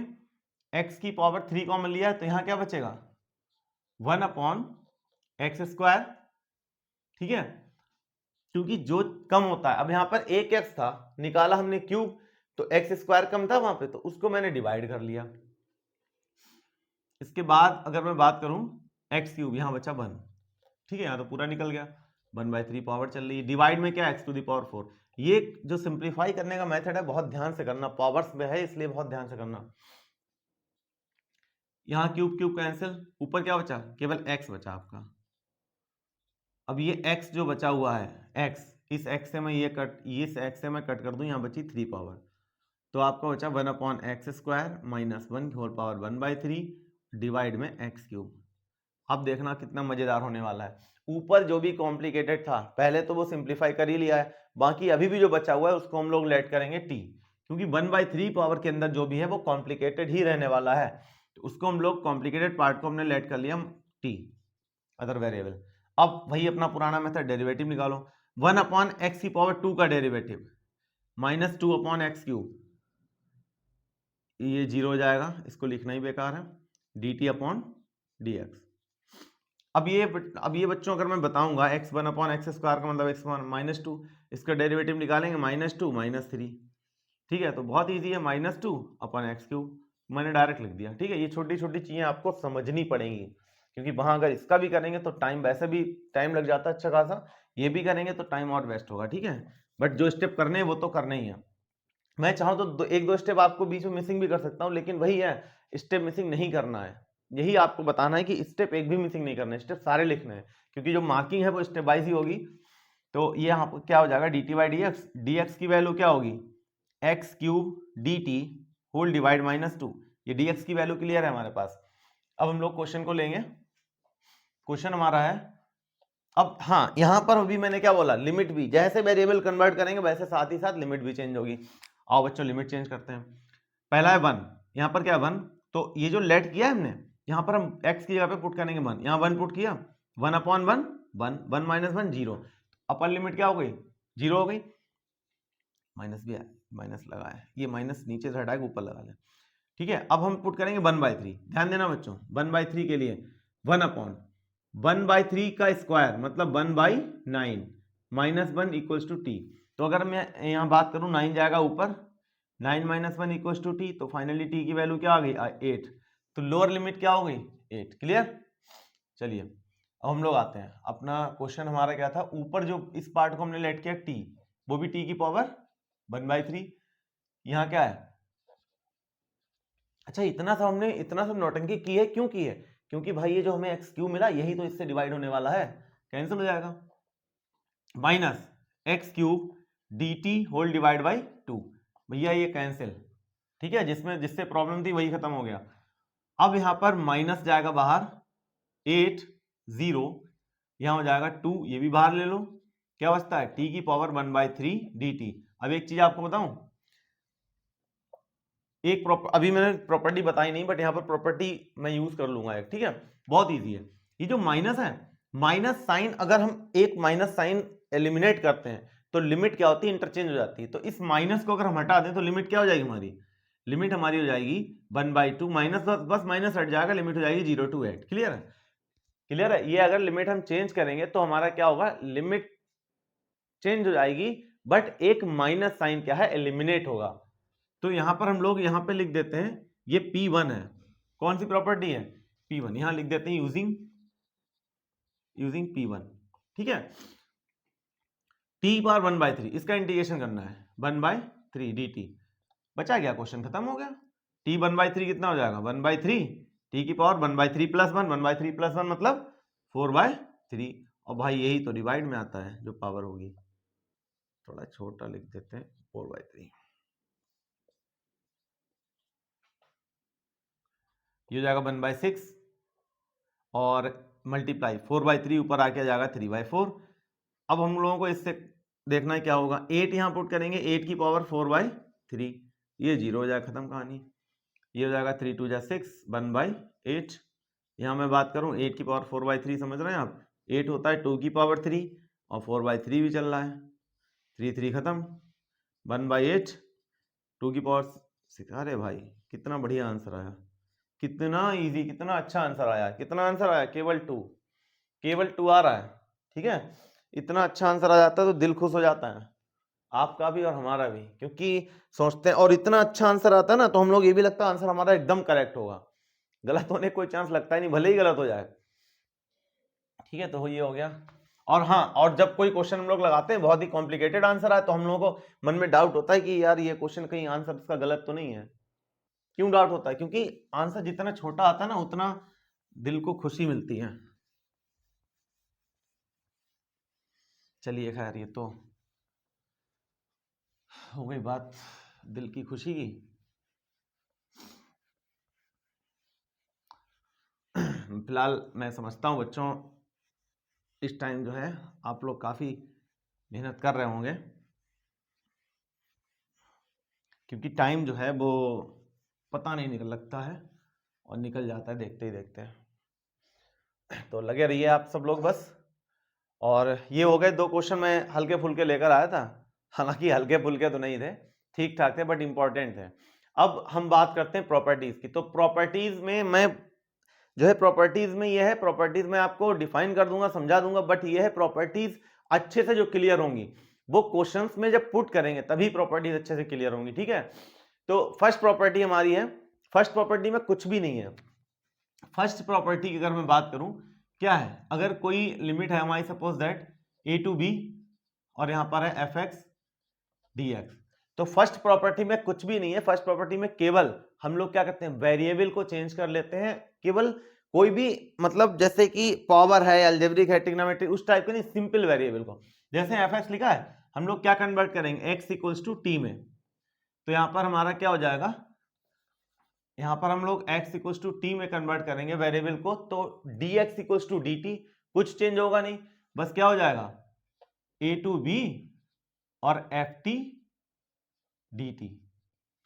x की पावर 3 कॉमन लिया है, तो यहां क्या बचेगा 1/x², ठीक है, क्योंकि जो कम होता है, अब यहां पर एक x था, निकाला हमने क्यूब, तो x² कम था वहां पे, तो उसको मैंने डिवाइड कर लिया, इसके बाद अगर मैं बात करूं एक्स क्यूब, यहां बचा 1, ठीक है, यहाँ तो पूरा निकल गया, 1/3 पावर चल रही है, डिवाइड में क्या x टू द पावर 4। ये जो सिंप्लीफाई करने का मेथड है बहुत ध्यान से करना, पावर्स में है इसलिए बहुत ध्यान से करना। यहाँ क्यूब क्यूब कैंसिल, ऊपर क्या बचा, केवल x बचा आपका। अब ये x जो बचा हुआ है x, इस x से मैं ये कट, इस x से मैं कट कर दूं, यहाँ बची 3 पावर, तो आपका बचा 1/x² minus 1 whole power 1/3 divide में x क्यूब। अब देखना कितना मजेदार होने वाला है। ऊपर जो भी कॉम्प्लिकेटेड था पहले तो वो सिंप्लीफाई कर ही लिया है, बाकी अभी भी जो बचा हुआ है उसको हम लोग लेट करेंगे t, क्योंकि 1/3 पावर के अंदर जो भी है वो कॉम्प्लिकेटेड ही रहने वाला है, तो उसको हम लोग कॉम्प्लिकेटेड पार्ट को हमने लेट कर लिया t अदर वेरिएबल। अब वही अपना पुराना मेथड, डेरिवेटिव निकालो। 1/x की पावर 2 का डेरिवेटिव माइनस 2/x³, ये 0 हो जाएगा, इसको लिखना ही बेकार है, dt/dx। अब ये बच्चों अगर मैं बताऊंगा x1/x² का मतलब x1 -2, इसका डेरिवेटिव निकालेंगे -2 -3, ठीक है, तो बहुत इजी है, -2/x³, मैंने डायरेक्ट लिख दिया, ठीक है। ये छोटी छोटी चीजें आपको समझनी पड़ेंगी, क्योंकि वहां अगर इसका भी करेंगे तो टाइम, वैसे भी टाइम लग जाता है अच्छा खासा, ये भी करेंगे तो टाइम और वेस्ट होगा, ठीक है। बट जो स्टेप करने हैं वो तो करने ही है। मैं चाहूँ तो एक दो स्टेप आपको बीच में मिसिंग भी कर सकता हूँ, लेकिन वही है, स्टेप मिसिंग नहीं करना है, यही आपको बताना है कि स्टेप एक भी मिसिंग नहीं करना है, स्टेप सारे लिखने हैं, क्योंकि जो मार्किंग है वो स्टेप वाइज ही होगी। तो ये यहाँ पर क्या हो जाएगा, dt/dx, dx की वैल्यू क्या होगी, x³ dt होल डिवाइड -2, ये dx की वैल्यू क्लियर है हमारे पास। अब हम लोग क्वेश्चन को लेंगे, क्वेश्चन हमारा है, अब हाँ यहाँ पर अभी मैंने क्या बोला, लिमिट भी, जैसे वेरिएबल कन्वर्ट करेंगे वैसे साथ ही साथ लिमिट भी चेंज होगी। आओ बच्चों लिमिट चेंज करते हैं। पहला है 1, यहाँ पर क्या है 1, तो ये जो लेट किया है हमने, यहाँ पर हम x की जगह पे पुट करेंगे 1, यहाँ 1 पुट किया, 1/1 1, 1 - 1 0, अपर लिमिट क्या हो गई, 0 हो गई, माइनस भी है, माइनस लगा है, ये माइनस नीचे से हटा के ऊपर लगा लें, ठीक है। अब हम पुट करेंगे 1/3, ध्यान देना बच्चों, 1/3 के लिए 1/1/3 का स्क्वायर मतलब 1/9 -1 = t, तो अगर मैं यहाँ बात करूँ 9 जाएगा ऊपर, 9 - 1 = t, तो फाइनली t की वैल्यू क्या आ गई 8, तो लोअर लिमिट क्या हो गई 8, क्लियर। चलिए अब हम लोग आते हैं, अपना क्वेश्चन हमारा क्या था, ऊपर जो इस पार्ट को हमने लेट किया t, वो भी t की पावर 1/3, यहाँ क्या है, अच्छा इतना सब नौटंकी की है, क्यों की है, क्योंकि भाई ये जो हमें x³ मिला यही तो इससे डिवाइड होने वाला है, कैंसिल हो जाएगा, -x³ dt whole divide by 2, भैया ये कैंसिल, ठीक है, जिससे प्रॉब्लम थी वही खत्म हो गया। अब यहां पर माइनस जाएगा बाहर, 8 0, यहां हो जाएगा 2, ये भी बाहर ले लो, क्या बचता है t की पावर 1/3 dt। अब एक चीज आपको बताऊं, अभी मैंने प्रॉपर्टी बताई नहीं, बट यहाँ पर प्रॉपर्टी मैं यूज कर लूंगा एक, ठीक है, बहुत इजी है। ये जो माइनस है, माइनस साइन, अगर हम एक माइनस साइन एलिमिनेट करते हैं तो लिमिट क्या होती है, इंटरचेंज हो जाती है, तो इस माइनस को अगर हम हटा दें तो लिमिट क्या हो जाएगी हमारी, लिमिट हमारी हो जाएगी 1/2 माइनस, बस माइनस हट जाएगा, लिमिट हो जाएगी 0 to 8, क्लियर है, क्लियर है। ये अगर लिमिट हम चेंज करेंगे तो हमारा क्या होगा, लिमिट चेंज हो जाएगी, बट एक माइनस साइन क्या है, एलिमिनेट होगा। तो यहां पर हम लोग यहाँ पे लिख देते हैं, ये P1 है, कौन सी प्रॉपर्टी है, P1, यहां लिख देते हैं यूजिंग P1, ठीक है। t पावर 1/3, इसका इंटीग्रेशन करना है 1/3 dt, बचा गया, क्वेश्चन खत्म हो गया। t 1/3 कितना हो जाएगा, 1/3, t की पावर 1/3 + 1, 1/3 + 1 मतलब 4/3, और भाई यही तो डिवाइड में आता है जो पावर होगी, थोड़ा छोटा लिख देते हैं 4/3, ये हो जाएगा 1/6 और मल्टीप्लाई 4/3 ऊपर आके आ जाएगा 3/4। अब हम लोगों को इससे देखना है क्या होगा, 8 यहाँ पुट करेंगे, 8 की पावर 4/3, ये 0 हो जाएगा, खत्म कहानी, ये हो जाएगा 3 × 2 = 6, 1/8। यहाँ मैं बात करूँ 8 की पावर 4/3, समझ रहे हैं आप, 8 होता है 2 की पावर 3 और 4/3 भी चल रहा है, 3 3 खत्म, 1/8 2 की पावर 6। अरे भाई कितना बढ़िया आंसर आया, कितना इजी, कितना अच्छा आंसर आया, कितना आंसर आया, केवल 2 आ रहा है, ठीक है। इतना अच्छा आंसर आ जाता है तो दिल खुश हो जाता है, आपका भी और हमारा भी, क्योंकि सोचते हैं, और इतना अच्छा आंसर आता है ना तो हम लोग ये भी लगता है आंसर हमारा एकदम करेक्ट होगा, गलत होने का कोई चांस लगता ही नहीं, भले ही गलत हो जाए। ठीक है, तो ये हो गया। और हाँ, और जब कोई क्वेश्चन हम लोग लगाते हैं बहुत ही कॉम्प्लिकेटेड आंसर आए तो हम लोगों को मन में डाउट होता है कि यार ये क्वेश्चन कहीं आंसर इसका गलत तो नहीं है। क्यों डाउट होता है? क्योंकि आंसर जितना छोटा आता है ना उतना दिल को खुशी मिलती है। चलिए खैर, ये तो हो गई बात दिल की खुशी की। फिलहाल मैं समझता हूँ बच्चों इस टाइम जो है आप लोग काफी मेहनत कर रहे होंगे, क्योंकि टाइम जो है वो पता नहीं निकल लगता है और निकल जाता है देखते ही देखते। तो लगे रहिए आप सब लोग बस। और ये हो गए 2 क्वेश्चन मैं हल्के फुल्के लेकर आया था, हालांकि हल्के फुल्के तो नहीं थे, ठीक ठाक थे बट इंपॉर्टेंट थे। अब हम बात करते हैं प्रॉपर्टीज की। तो प्रॉपर्टीज में मैं जो है, प्रॉपर्टीज में ये है, प्रॉपर्टीज में आपको डिफाइन कर दूंगा, समझा दूंगा, बट ये है प्रॉपर्टीज अच्छे से जो क्लियर होंगी वो क्वेश्चंस में जब पुट करेंगे तभी प्रॉपर्टीज अच्छे से क्लियर होंगी। ठीक है, तो फर्स्ट प्रॉपर्टी हमारी है, फर्स्ट प्रॉपर्टी में कुछ भी नहीं है। फर्स्ट प्रॉपर्टी की अगर मैं बात करूं, क्या है, अगर कोई लिमिट है हमारी, suppose that a to b और यहां पर है एफ एक्स डी एक्स, तो फर्स्ट प्रॉपर्टी में कुछ भी नहीं है। फर्स्ट प्रॉपर्टी में केवल हम लोग क्या करते हैं, वेरिएबल को चेंज कर लेते हैं। केवल कोई भी, मतलब जैसे कि पावर है, अलजेब्रिक है, ट्रिग्नोमेट्रिक, उस टाइप के नहीं, सिंपल वेरिएबल को। जैसे एफ एक्स लिखा है, हम लोग क्या कन्वर्ट करेंगे, एक्स इक्वल्स टू टी में, तो यहां पर हमारा क्या हो जाएगा, यहां पर हम लोग x इक्वल्स टू टी में कन्वर्ट करेंगे वेरिएबल को, तो dx इक्वल्स टू dt, कुछ चेंज होगा नहीं, बस क्या हो जाएगा a टू b और ft dt।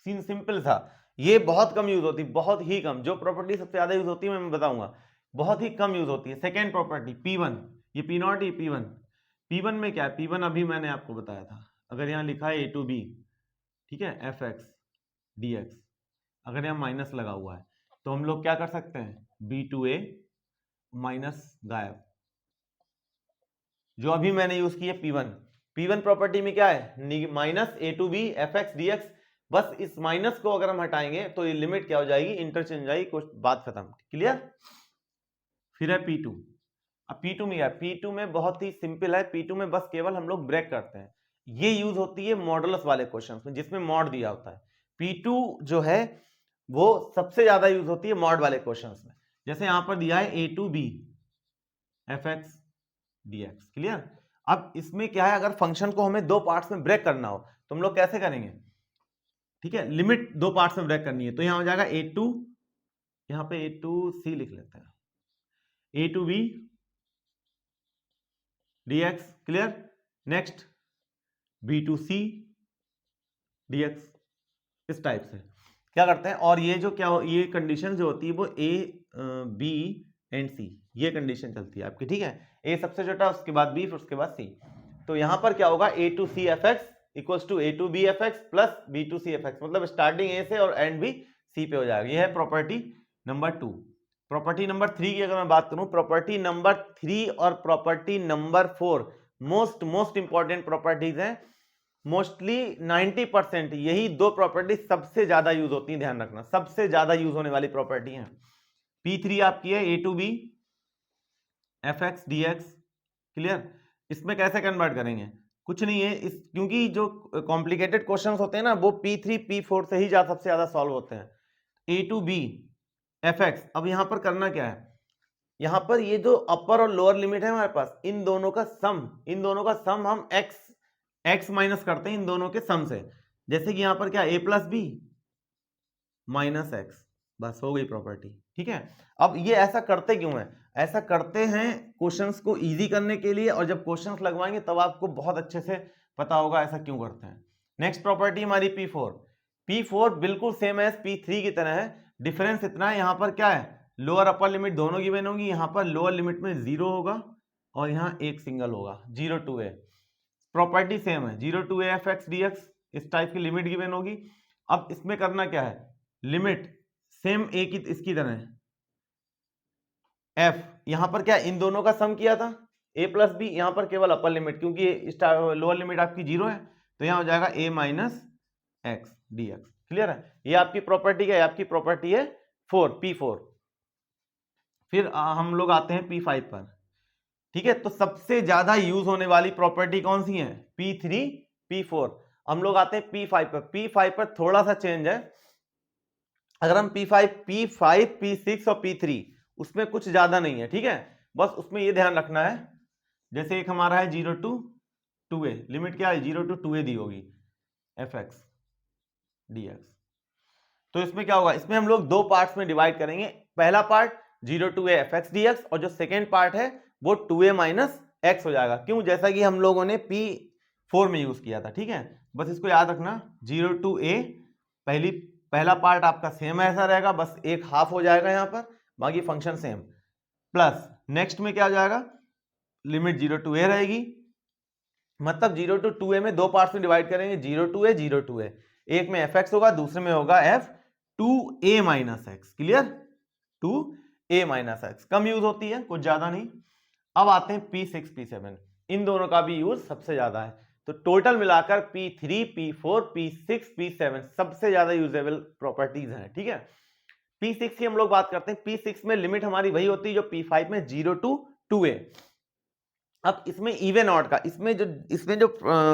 सीन सिंपल था। ये बहुत कम यूज होती, बहुत ही कम। जो प्रॉपर्टी सबसे ज्यादा यूज होती है मैं बताऊंगा, बहुत ही कम यूज होती है। सेकेंड प्रॉपर्टी p1, ये p नॉट, ये p1। p1 में क्या है, p1 अभी मैंने आपको बताया था, अगर यहां लिखा है a टू b, ठीक है, एफ एक्स डी एक्स, अगर यहाँ माइनस लगा हुआ है तो हम लोग क्या कर सकते हैं, बी टू ए माइनस गायब, जो अभी मैंने यूज की है P1। P1 प्रॉपर्टी में क्या है, minus a to b f x d x, बस इस माइनस को अगर हम हटाएंगे तो ये लिमिट क्या हो जाएगी, इंटरचेंज हो जाएगी, कुछ बात खत्म, क्लियर। फिर है P2। अब P2 में क्या है, P2 में बहुत ही सिंपल है, P2 में बस केवल हम लोग ब्रेक करते हैं। ये यूज होती है मॉडुलस वाले क्वेश्चंस में जिसमें मॉड दिया होता है। P2 जो है वो सबसे ज्यादा यूज होती है मॉड वाले क्वेश्चंस में। जैसे यहां पर दिया है a to b f x d x, clear. अब इसमें क्या है, अगर फंक्शन को हमें 2 पार्ट्स में ब्रेक करना हो तो हम लोग कैसे करेंगे, ठीक है, लिमिट 2 पार्ट्स में ब्रेक करनी है, तो यहां हो जाएगा ए टू, यहां पे ए टू सी लिख लेते हैं, a to b d x, clear. Next b to c d x, इस टाइप से क्या करते हैं। और ये जो क्या हो, ये कंडीशन जो होती है वो ए बी एंड सी, ये कंडीशन चलती है आपकी, ठीक है। ए सबसे छोटा, उसके बाद बी, फिर उसके बाद सी। तो यहां पर क्या होगा, a to c f x equals to a to b f x plus b to c f x, मतलब स्टार्टिंग ए से और एंड भी सी पे हो जाएगा। ये है प्रॉपर्टी नंबर 2। प्रॉपर्टी नंबर 3 की अगर मैं बात करूं, प्रॉपर्टी नंबर 3 और property number 4 most important properties हैं। मोस्टली 90% यही 2 प्रॉपर्टी सबसे ज्यादा यूज होती है, ध्यान रखना, सबसे ज्यादा यूज होने वाली प्रॉपर्टी है। P3 आपकी है a to b f x d x, clear. इसमें कैसे कन्वर्ट करेंगे, कुछ नहीं है, इस क्योंकि जो कॉम्प्लिकेटेड क्वेश्चंस होते हैं ना वो P3 P4 से ही सबसे ज्यादा सॉल्व होते हैं। A to b f x, अब यहां पर करना क्या है, यहां पर ये जो अपर और लोअर लिमिट है हमारे पास, इन दोनों का सम हम x माइनस करते हैं इन दोनों के सम से। जैसे कि यहां पर क्या, a plus b minus x, बस हो गई प्रॉपर्टी, ठीक है। अब ये ऐसा करते क्यों है, ऐसा करते हैं क्वेश्चंस को इजी करने के लिए, और जब क्वेश्चंस लगवाएंगे तब आपको बहुत अच्छे से पता होगा ऐसा क्यों करते हैं। नेक्स्ट प्रॉपर्टी हमारी P4 बिल्कुल सेम एज P3 की तरह है, डिफरेंस इतना है, यहां पर क्या है, लोअर अपर लिमिट दोनों गिवन होगी, यहां पर लोअर लिमिट में 0 होगा और यहां एक सिंगल होगा, 0 टू ए। प्रॉपर्टी सेम है, 0 to a f x d x, इस टाइप की लिमिट गिवन होगी। अब इसमें करना क्या है, लिमिट सेम ए की इसकी तरह एफ, यहां पर क्या इन दोनों का सम किया था ए प्लस बी, यहां पर केवल अपर लिमिट, क्योंकि लोअर लिमिट आपकी 0 है तो यहां हो जाएगा a minus x d x, clear है। ये आपकी प्रॉपर्टी क्या है, आपकी प्रॉपर्टी है 4 P4। फिर हम लोग आते हैं P5 पर, ठीक है। तो सबसे ज्यादा यूज होने वाली प्रॉपर्टी कौन सी है? P3 P4। हम लोग आते हैं P5 पर। P5 पर थोड़ा सा चेंज है, अगर हम P5 P6 और P3 उसमें कुछ ज्यादा नहीं है, ठीक है। बस उसमें ये ध्यान रखना है, जैसे एक हमारा है 0 to 2a, लिमिट क्या है 0 to 2a दी होगी fx dx। तो इसमें क्या होगा, इसमें हम लोग दो पार्ट्स में डिवाइड करेंगे। पहला part 0 to a fx dx और जो सेकेंड पार्ट है वो 2a माइनस x हो जाएगा। क्यों? जैसा कि हम लोगों ने P4 में यूज किया था, ठीक है। बस इसको याद रखना, 0 to a पहला पार्ट आपका सेम ऐसा रहेगा, बस एक हाफ हो जाएगा यहाँ पर, बाकी फंक्शन सेम। प्लस नेक्स्ट में क्या हो जाएगा, लिमिट 0 to a रहेगी, मतलब 0 to 2a में दो पार्ट्स में डिवाइड करेंगे, 0 to a 0 to a। एक में fx होगा, दूसरे में होगा f2a minus x. Clear? 2a minus x कम यूज होती है, कुछ ज्यादा नहीं। अब आते हैं P6 P7, इन दोनों का भी यूज सबसे ज्यादा है। तो टोटल मिलाकर P3 P4 P6 P7 सबसे ज्यादा यूजेबल प्रॉपर्टीज हैं, ठीक है। P6 की हम लोग बात करते हैं। P6 में लिमिट हमारी वही होती है जो P5 में 0 to 2a। अब इसमें इवन ऑड का, इसमें जो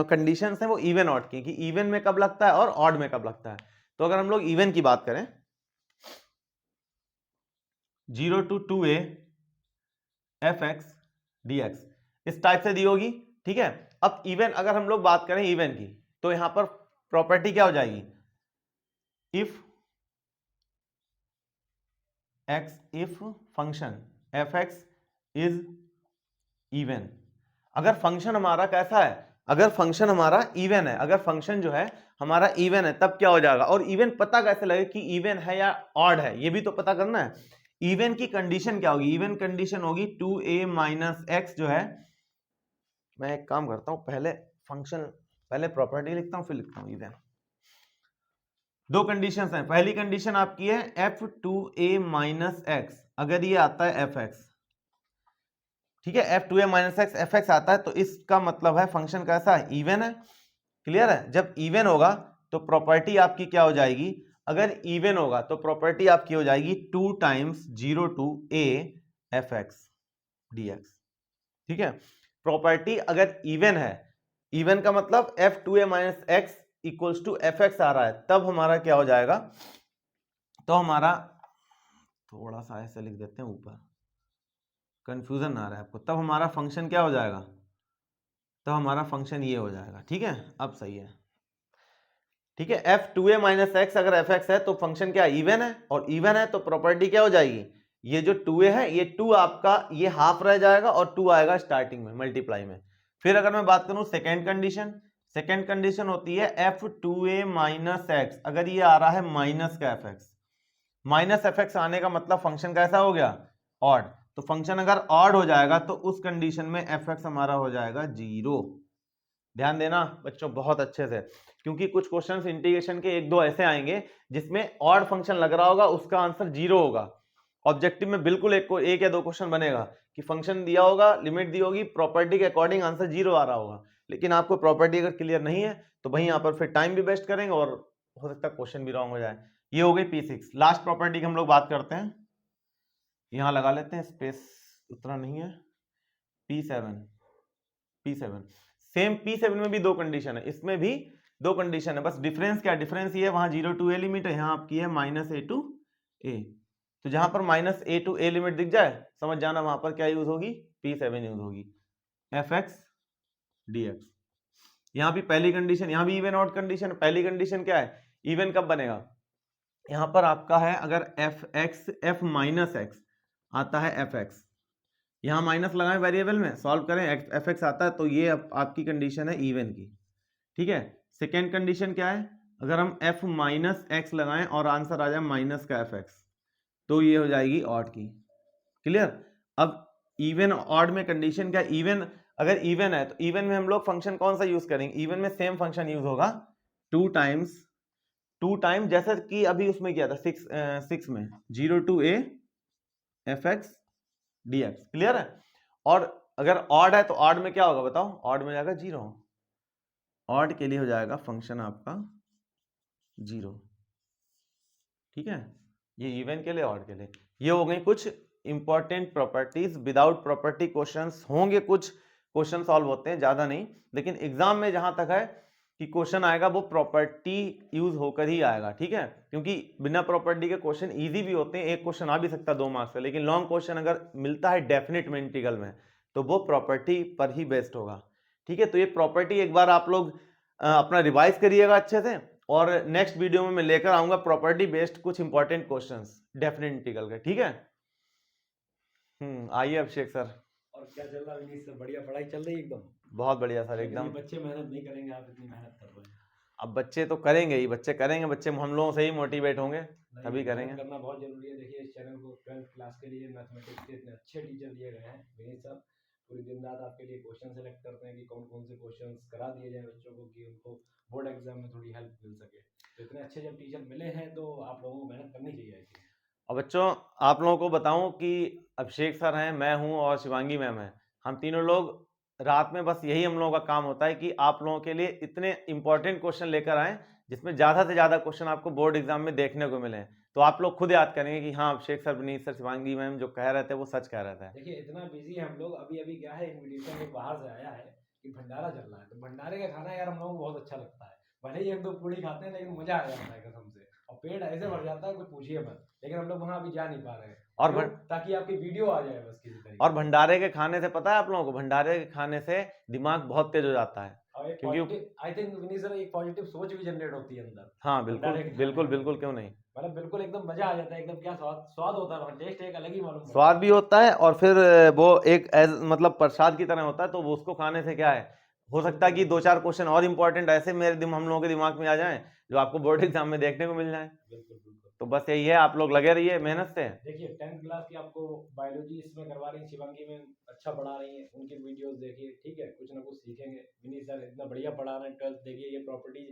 कंडीशंस हैं वो इवन ऑड की, कि इवन में कब लगता है और ऑड में कब लगता है। तो अगर हम लोग इवन की बात करें, 0 to 2a fx dx इस टाइप से दी होगी, ठीक है। अब इवन अगर हम लोग बात करें इवन की, तो यहां पर प्रॉपर्टी क्या हो जाएगी, if function fx is even. अगर फंक्शन हमारा कैसा है, अगर फंक्शन हमारा इवन है, अगर फंक्शन जो है हमारा इवन है, तब क्या हो जाएगा। और इवन पता कैसे लगे कि इवन है या ऑड है, ये भी तो पता करना है। इवन की कंडीशन क्या होगी, इवन कंडीशन होगी 2a माइनस एक्स जो है, मैं एक काम करता हूं, पहले प्रॉपर्टी लिखता हूं फिर लिखता हूं इवन। दो कंडीशंस हैं, पहली कंडीशन आपकी है f2a माइनस एक्स, अगर ये आता है fx, ठीक है, f2a माइनस एक्स fx आता है, तो इसका मतलब है फंक्शन कैसा है, इवन है। क्लियर है? जब इवन होगा तो प्रॉपर्टी आपकी क्या हो जाएगी, अगर इवन होगा तो प्रॉपर्टी आपकी हो जाएगी 2 times 0 to a fx dx, ठीक है। प्रॉपर्टी अगर इवन है, इवन का मतलब f2a minus x equals to fx आ रहा है, तब हमारा क्या हो जाएगा, तो हमारा थोड़ा सा ऐसे लिख देते हैं ऊपर, कंफ्यूजन ना आ रहा है आपको, तब हमारा फंक्शन क्या हो जाएगा, तो हमारा फंक्शन ये हो जाएगा, ठीक है। अब सही है, ठीक है। f2a माइनस एक्स अगर fx है तो फंक्शन क्या इवन है, और इवन है तो प्रॉपर्टी क्या हो जाएगी, ये जो 2a है ये 2 आपका ये हाफ रह जाएगा और 2 आएगा स्टार्टिंग में मल्टीप्लाई में। फिर अगर मैं बात करूं सेकेंड कंडीशन होती है f2a माइनस एक्स, अगर ये आ रहा है माइनस का fx, माइनस fx आने का मतलब फंक्शन कैसा हो गया, ऑड। तो फंक्शन अगर ऑड हो जाएगा तो उस कंडीशन में fx हमारा हो जाएगा 0। ध्यान देना बच्चों बहुत अच्छे से, क्योंकि कुछ क्वेश्चंस इंटीग्रेशन के एक दो ऐसे आएंगे जिसमें ऑड फंक्शन लग रहा होगा, उसका आंसर 0 होगा। ऑब्जेक्टिव में बिल्कुल एक या दो क्वेश्चन बनेगा कि फंक्शन दिया होगा, लिमिट दी होगी, प्रॉपर्टी के अकॉर्डिंग आंसर 0 आ रहा होगा, लेकिन आपको प्रॉपर्टी अगर क्लियर नहीं है तो वहीं यहाँ पर फिर टाइम भी वेस्ट करेंगे और हो सकता है क्वेश्चन भी रॉन्ग हो जाए। ये हो गई P6। लास्ट प्रॉपर्टी की हम लोग बात करते हैं, यहां लगा लेते हैं, स्पेस उतना नहीं है। P7 सेम P7 में भी दो कंडीशन है, इसमें भी दो कंडीशन है, बस डिफरेंस क्या, डिफरेंस ये है वहां 0 to a लिमिट है, यहाँ आपकी है माइनस a to a। तो जहां पर minus a to a limit दिख जाए समझ जाना वहां पर क्या यूज होगी, P7 यूज होगी, fx dx। यहाँ भी पहली कंडीशन, यहाँ भी इवन ऑड कंडीशन। पहली कंडीशन क्या है, इवन कब बनेगा, यहाँ पर आपका है अगर f माइनस एक्स आता है fx, यहाँ माइनस लगाएं वेरिएबल में, सॉल्व करें, fx आता है, तो ये आपकी कंडीशन है इवन की, ठीक है। सेकेंड कंडीशन क्या है, अगर हम f माइनस एक्स लगाएं और आंसर आ जाए माइनस का fx, तो ये हो जाएगी ऑड की। क्लियर? अब इवन ऑड में कंडीशन क्या, इवन अगर इवन है तो इवन में हम लोग फंक्शन कौन सा यूज करेंगे, इवन में सेम फंक्शन यूज होगा 2 टाइम्स जैसा कि अभी उसमें किया था 6 में 0 to a fx dx। Clear है? और अगर ऑड है तो ऑड में क्या होगा बताओ, ऑड में जाएगा 0, ऑड के लिए हो जाएगा फंक्शन आपका 0, ठीक है। ये इवन के लिए, ऑड के लिए। ये हो गई कुछ important properties without property questions होंगे, कुछ क्वेश्चन सॉल्व होते हैं, ज्यादा नहीं, लेकिन एग्जाम में जहां तक है कि क्वेश्चन आएगा वो प्रॉपर्टी यूज होकर ही आएगा, ठीक है, क्योंकि बिना प्रॉपर्टी के क्वेश्चन इजी भी होते हैं, एक क्वेश्चन आ भी सकता है 2 मार्क्स से, लेकिन लॉन्ग क्वेश्चन अगर मिलता है डेफिनेट में इंटीग्रल में तो वो प्रॉपर्टी पर ही बेस्ड होगा, ठीक है। तो ये प्रॉपर्टी एक बार आप लोग अपना रिवाइज करिएगा अच्छे से, और नेक्स्ट वीडियो में मैं लेकर आऊंगा प्रॉपर्टी बेस्ड कुछ इंपॉर्टेंट क्वेश्चंस डेफिनेट इंटीग्रल के, ठीक है। आइए अभिषेक सर। और क्या चल रहा है विनीत सर? बढ़िया पढ़ाई चल रही है एकदम? बहुत बढ़िया सर, लेकिन ये एकदम। बच्चे मेहनत नहीं करेंगे, आप इतनी मेहनत कर रहे हैं। अब बच्चे तो करेंगे ही, बच्चे करेंगे, बच्चे हम लोगों से ही मोटिवेट होंगे नहीं, तभी मेहनत करेंगे। करना बहुत जरूरी है। देखिए इस चैनल को 12th क्लास के लिए मैथमेटिक्स के इतने अच्छे टीचर दिए गए हैं विनीत सर, पूरी दिन रात आपके लिए क्वेश्चन सेलेक्ट करते हैं कि कौन कौन से क्वेश्चंस करा दिए जाए बच्चों को कि उनको बोर्ड एग्जाम में थोड़ी हेल्प मिल सके। तो इतने अच्छे जब टीचर मिले हैं तो आप लोगों को मेहनत करनी चाहिए ऐसी। और बच्चों आप लोगों को बताऊं कि अभिषेक सर हैं, मैं हूं और शिवांगी मैम है, हम तीनों लोग रात में बस यही हम लोगों का काम होता है कि आप लोगों के लिए इतने इंपॉर्टेंट क्वेश्चन लेकर आएं जिसमें ज्यादा से ज्यादा क्वेश्चन आपको बोर्ड एग्जाम में देखने को मिले, तो आप लोग खुद याद करेंगे कि हाँ Abhishek sir, Vineet sir, Shivangi ma'am जो कह रहे थे वो सच कह रहे थे। देखिए इतना बिजी है हम लोग, अभी अभी क्या है इनविटेशन एक बाहर से आया है कि भंडारा चल रहा है, तो भंडारे का खाना यार हम लोगों को बहुत अच्छा लगता है। भले ही 1-2 पूड़ी खाते हैं लेकिन मजा आ जाता है कसम से, और पेट ऐसे भर जाता है कुछ पूछिए मत। लेकिन हम लोग वहां अभी जा नहीं पा रहे हैं और क्यों? ताकि आपकी वीडियो आ जाए बस किसी तरीके और से। भंडारे के खाने से पता है आप लोगों को, भंडारे के खाने से दिमाग बहुत तेज हो जाता है, और एक क्योंकि positive, I think Vineet sir, एक पॉजिटिव सोच भी जनरेट होती है अंदर। हाँ बिल्कुल भंडारे के खाने बिल्कुल से बिल्कुल, क्यों नहीं। मतलब बिल्कुल एकदम मजा आ जाता है एकदम। क्या स्वाद स्वाद होता है, टेस्ट एक अलग ही मालूम पड़ता स्वाद है। भी होता है, और फिर वो एक एज मतलब प्रसाद की तरह होता है, तो वो उसको खाने से क्या है, हो सकता है कि 2-4 क्वेश्चन और इंपॉर्टेंट ऐसे हम लोगों के दिमाग में आ जाएं जो आपको बोर्ड एग्जाम में देखने को मिल जाए। बिल्कुल बिल्कुल। तो बस यही है, आप लोग लगे रहिए मेहनत से। देखिए 10th क्लास की आपको बायोलॉजी इसमें करवा रही हैं शिवांगी में, अच्छा पढ़ा रही हैं, उनकी वीडियोस देखिए, ठीक है, कुछ ना कुछ सीखेंगे। विनीत सर इतना बढ़िया पढ़ा रहे हैं। 12th देखिए, ये प्रॉपर्टी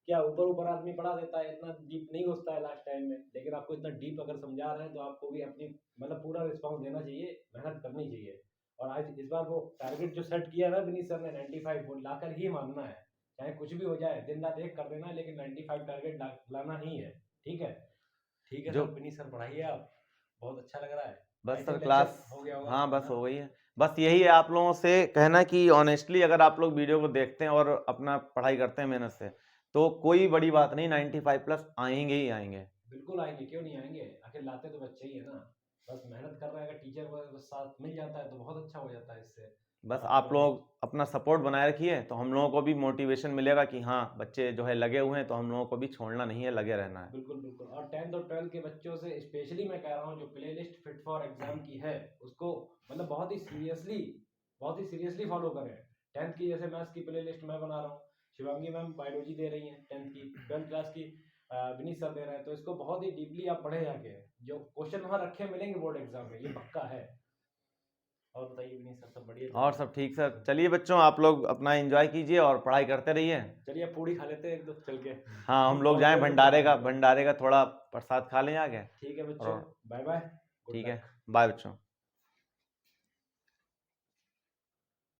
क्या ऊपर ऊपर आदमी पढ़ा देता है, इतना डीप नहीं घुसता है लास्ट टाइम में, लेकिन आपको इतना डीप अगर समझा रहे हैं तो आपको भी अपनी मतलब पूरा रिस्पॉन्स देना चाहिए, मेहनत करनी चाहिए। और आज इस बार वो टारगेट जो सेट किया ना विनीत सर ने 95, वो लाकर ही मानना है, चाहे कुछ भी हो जाए, दिन रात एक कर देना है, लेकिन 95 टारगेट लाना ही है, ठीक है। ठीक है जो सर, विनीत सर पढ़ाइए आप, बहुत अच्छा लग रहा है। बस आई सर थिंक क्लास, लेक्चर हो गया होगा हाँ बस ना? हो गई है। बस यही है आप लोगों से कहना कि ऑनेस्टली अगर आप लोग वीडियो को देखते हैं और अपना पढ़ाई करते हैं मेहनत से, तो कोई बड़ी बात नहीं, 95+ आएंगे ही आएंगे। बिल्कुल आएंगे, क्यों नहीं आएंगे, आखिर लाते तो बच्चे ही है ना। बस मेहनत कर रहा है, अगर टीचर को साथ मिल जाता है तो बहुत अच्छा हो जाता है इससे। बस और आप लोग अपना सपोर्ट बनाए रखिए, तो हम लोगों को भी मोटिवेशन मिलेगा कि हाँ बच्चे जो है लगे हुए हैं, तो हम लोगों को भी छोड़ना नहीं है, लगे रहना है। बिल्कुल बिल्कुल। और 10th और 12th के बच्चों से स्पेशली मैं कह रहा हूँ, जो play list fit for exam की है उसको मतलब बहुत ही सीरियसली फॉलो करें। 10th की जैसे मैथ्स की प्ले लिस्ट मैं बना रहा हूँ, शिवांगी मैम बायोलॉजी दे रही हैं 10th की, 12th क्लास की विनीत सर दे रहे हैं, तो इसको बहुत ही डीपली आप पढ़े जाके, जो क्वेश्चन वहाँ रखे मिलेंगे बोर्ड एग्जाम में, ये पक्का है। और बताइए विनीत सर, सब बढ़िया? और सब ठीक सर, चलिए बच्चों आप लोग अपना एंजॉय कीजिए और पढ़ाई करते रहिए। चलिए पूड़ी खा लेते हैं एक दो चल के। हाँ हम लोग जाएं भंडारे का थोड़ा प्रसाद खा लें आगे। ठीक है बच्चों, और बाय बाय, गुड ठीक है, लक। बाय बच्चों।